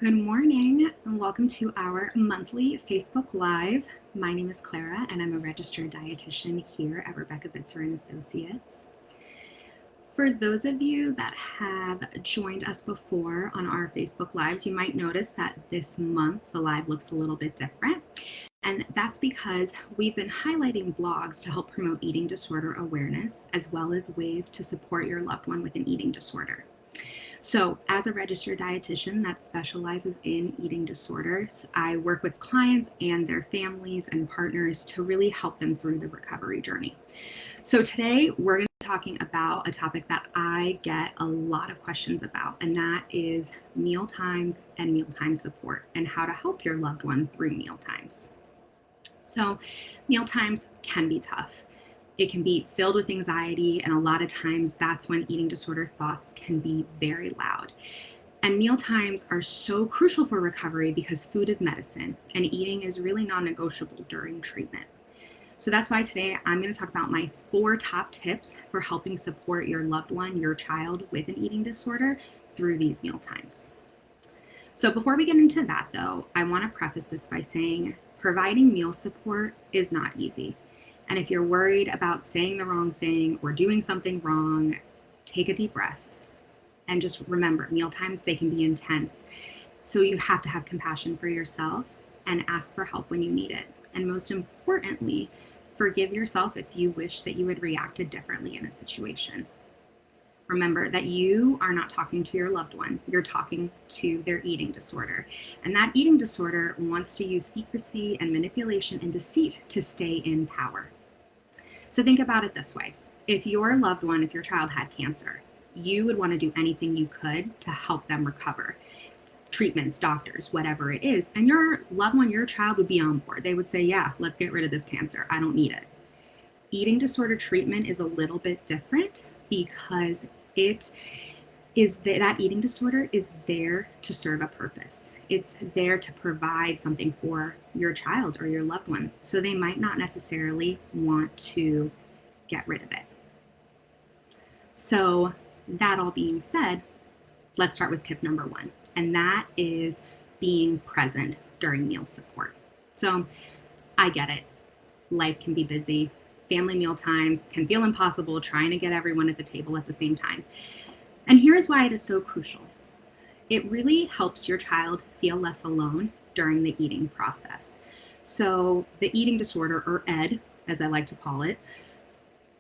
Good morning and welcome to our monthly Facebook Live. My name is Klara and I'm a registered dietitian here at Rebecca Bitzer & Associates. For those of you that have joined us before on our Facebook Lives, you might notice that this month the live looks a little bit different. And that's because we've been highlighting blogs to help promote eating disorder awareness, as well as ways to support your loved one with an eating disorder. So as a registered dietitian that specializes in eating disorders, I work with clients and their families and partners to really help them through the recovery journey. So today we're going to be talking about a topic that I get a lot of questions about, and that is mealtimes and mealtime support and how to help your loved one through mealtimes. So mealtimes can be tough. It can be filled with anxiety, and a lot of times that's when eating disorder thoughts can be very loud. And mealtimes are so crucial for recovery because food is medicine and eating is really non-negotiable during treatment. So that's why today I'm going to talk about my 4 top tips for helping support your loved one, your child with an eating disorder through these mealtimes. So before we get into that though, I want to preface this by saying providing meal support is not easy. And if you're worried about saying the wrong thing or doing something wrong, take a deep breath. And just remember, mealtimes, they can be intense. So you have to have compassion for yourself and ask for help when you need it. And most importantly, forgive yourself if you wish that you had reacted differently in a situation. Remember that you are not talking to your loved one, you're talking to their eating disorder. And that eating disorder wants to use secrecy and manipulation and deceit to stay in power. So think about it this way. If your loved one, if your child had cancer, you would want to do anything you could to help them recover. Treatments, doctors, whatever it is. And your loved one, your child would be on board. They would say, yeah, let's get rid of this cancer. I don't need it. Eating disorder treatment is a little bit different because that eating disorder is there to serve a purpose. It's there to provide something for your child or your loved one. So they might not necessarily want to get rid of it. So that all being said, let's start with tip number 1, and that is being present during meal support. So I get it. Life can be busy. Family meal times can feel impossible trying to get everyone at the table at the same time. And here's why it is so crucial. It really helps your child feel less alone during the eating process. So the eating disorder, or ED, as I like to call it,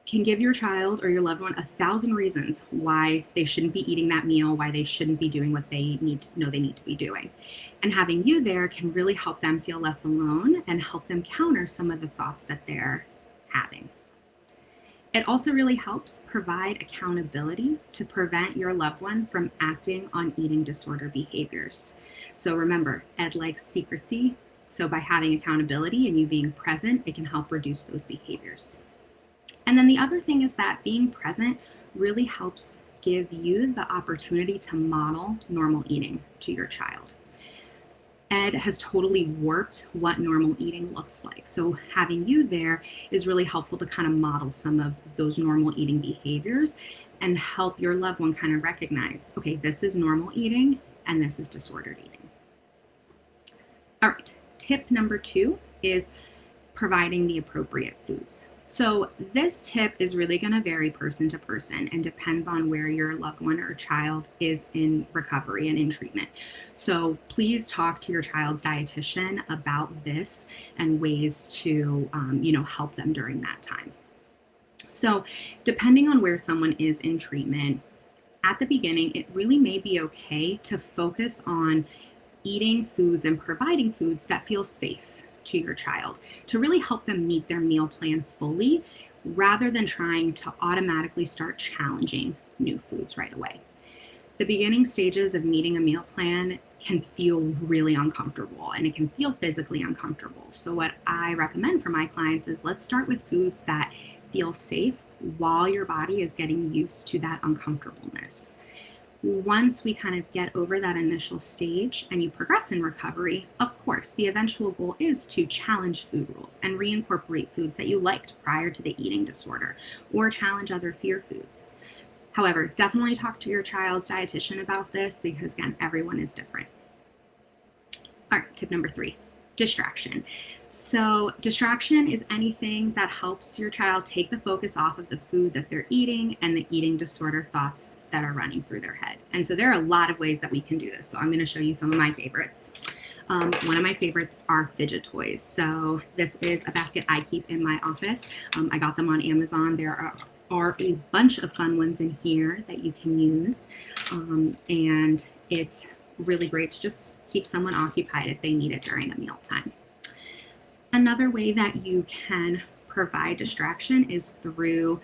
can give your child or your loved one 1,000 reasons why they shouldn't be eating that meal, why they shouldn't be doing what they need to be doing. And having you there can really help them feel less alone and help them counter some of the thoughts that they're having. It also really helps provide accountability to prevent your loved one from acting on eating disorder behaviors. So remember, Ed likes secrecy. So by having accountability and you being present, it can help reduce those behaviors. And then the other thing is that being present really helps give you the opportunity to model normal eating to your child. Ed has totally warped what normal eating looks like. So having you there is really helpful to kind of model some of those normal eating behaviors and help your loved one kind of recognize, okay, this is normal eating and this is disordered eating. All right, tip number 2 is providing the appropriate foods. So this tip is really going to vary person to person and depends on where your loved one or child is in recovery and in treatment. So please talk to your child's dietitian about this and ways to help them during that time. So depending on where someone is in treatment, at the beginning, it really may be okay to focus on eating foods and providing foods that feel safe to your child to really help them meet their meal plan fully rather than trying to automatically start challenging new foods right away. The beginning stages of meeting a meal plan can feel really uncomfortable and it can feel physically uncomfortable. So what I recommend for my clients is let's start with foods that feel safe while your body is getting used to that uncomfortableness. Once we kind of get over that initial stage and you progress in recovery, of course, the eventual goal is to challenge food rules and reincorporate foods that you liked prior to the eating disorder or challenge other fear foods. However, definitely talk to your child's dietitian about this because, again, everyone is different. All right, tip number 3, distraction. So distraction is anything that helps your child take the focus off of the food that they're eating and the eating disorder thoughts that are running through their head. And so there are a lot of ways that we can do this. So I'm going to show you some of my favorites. One of my favorites are fidget toys. So this is a basket I keep in my office. I got them on Amazon. There are a bunch of fun ones in here that you can use. And it's really great to just keep someone occupied if they need it during a mealtime. Another way that you can provide distraction is through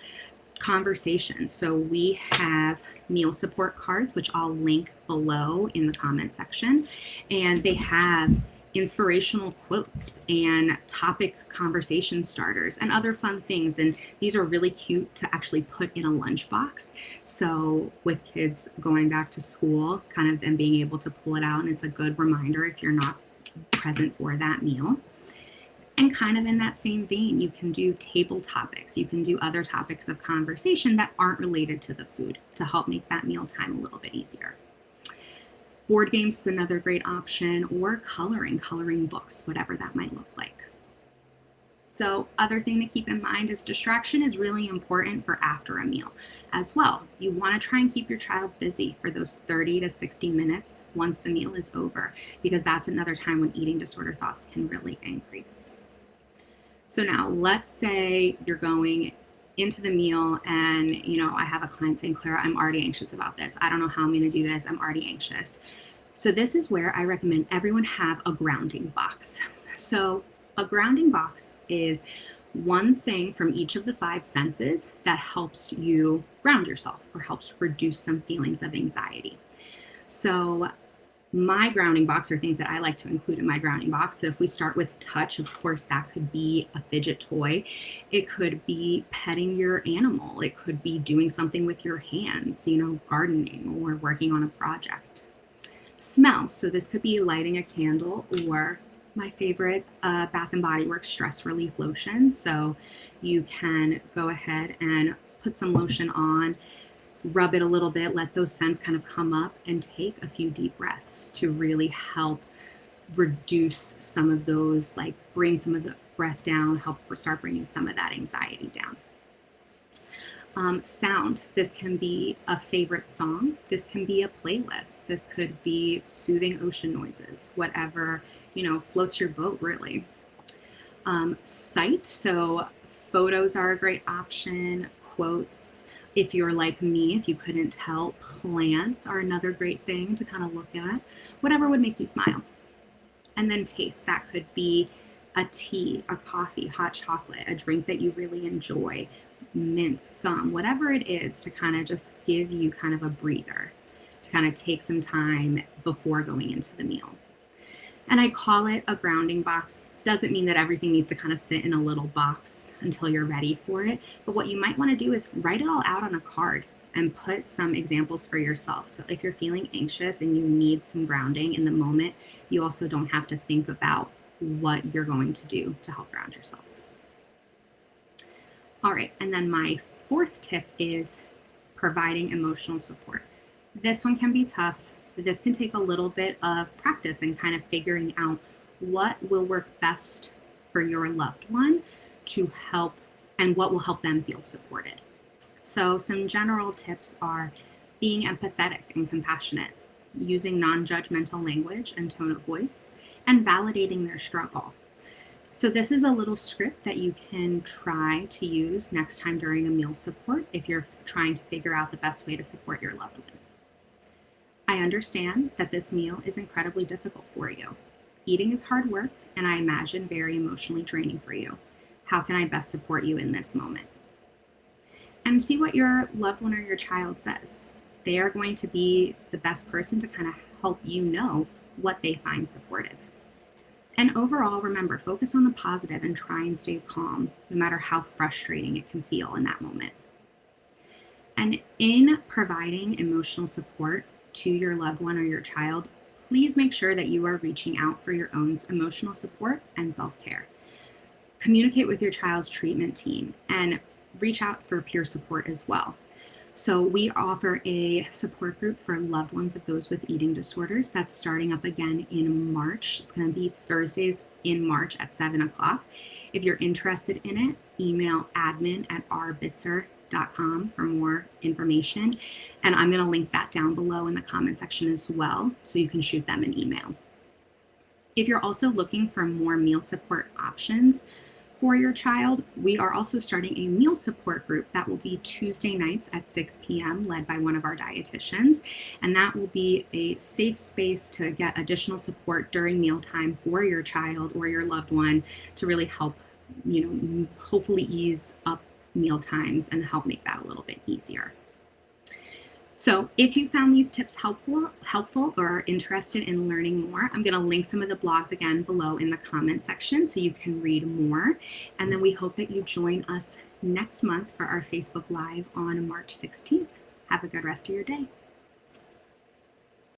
conversation. So we have meal support cards, which I'll link below in the comment section, and they have inspirational quotes and topic conversation starters and other fun things. And these are really cute to actually put in a lunchbox. So with kids going back to school, kind of, and being able to pull it out, and it's a good reminder if you're not present for that meal. And kind of in that same vein, you can do table topics. You can do other topics of conversation that aren't related to the food to help make that mealtime a little bit easier. Board games is another great option, or coloring books, whatever that might look like. So other thing to keep in mind is distraction is really important for after a meal as well. You want to try and keep your child busy for those 30 to 60 minutes once the meal is over, because that's another time when eating disorder thoughts can really increase. So now let's say you're going into the meal and, I have a client saying, Klara, I'm already anxious about this. I don't know how I'm going to do this. I'm already anxious. So this is where I recommend everyone have a grounding box. So a grounding box is one thing from each of the 5 senses that helps you ground yourself or helps reduce some feelings of anxiety. So my grounding box, or things that I like to include in my grounding box. So if we start with touch, of course, that could be a fidget toy. It could be petting your animal. It could be doing something with your hands, gardening or working on a project. Smell. So this could be lighting a candle, or my favorite, Bath & Body Works stress relief lotion. So you can go ahead and put some lotion on, rub it a little bit, let those scents kind of come up, and take a few deep breaths to really help reduce some of those, bring some of the breath down, help start bringing some of that anxiety down. Sound. This can be a favorite song. This can be a playlist. This could be soothing ocean noises, whatever, floats your boat, really. Sight. So photos are a great option. Quotes. If you're like me, if you couldn't tell, plants are another great thing to kind of look at. Whatever would make you smile. And then taste. That could be a tea, a coffee, hot chocolate, a drink that you really enjoy, mints, gum, whatever it is, to kind of just give you kind of a breather, to kind of take some time before going into the meal. And I call it a grounding box. Doesn't mean that everything needs to kind of sit in a little box until you're ready for it. But what you might want to do is write it all out on a card and put some examples for yourself. So if you're feeling anxious and you need some grounding in the moment, you also don't have to think about what you're going to do to help ground yourself. All right, and then my 4th tip is providing emotional support. This one can be tough. This can take a little bit of practice and kind of figuring out what will work best for your loved one to help, and what will help them feel supported. So some general tips are being empathetic and compassionate, using non-judgmental language and tone of voice, and validating their struggle. So this is a little script that you can try to use next time during a meal support if you're trying to figure out the best way to support your loved one. I understand that this meal is incredibly difficult for you. Eating is hard work, and I imagine very emotionally draining for you. How can I best support you in this moment? And see what your loved one or your child says. They are going to be the best person to kind of help you know what they find supportive. And overall, remember, focus on the positive and try and stay calm, no matter how frustrating it can feel in that moment. And in providing emotional support to your loved one or your child, please make sure that you are reaching out for your own emotional support and self-care. Communicate with your child's treatment team and reach out for peer support as well. So we offer a support group for loved ones of those with eating disorders. That's starting up again in March. It's going to be Thursdays in March at 7 o'clock. If you're interested in it, email admin@rbitzer.com for more information. And I'm going to link that down below in the comment section as well, so you can shoot them an email. If you're also looking for more meal support options for your child, we are also starting a meal support group that will be Tuesday nights at 6 p.m. led by one of our dietitians. And that will be a safe space to get additional support during mealtime for your child or your loved one to really help, hopefully ease up meal times and help make that a little bit easier. So if you found these tips helpful or are interested in learning more, I'm going to link some of the blogs again below in the comment section so you can read more. And then we hope that you join us next month for our Facebook Live on March 16th. Have a good rest of your day.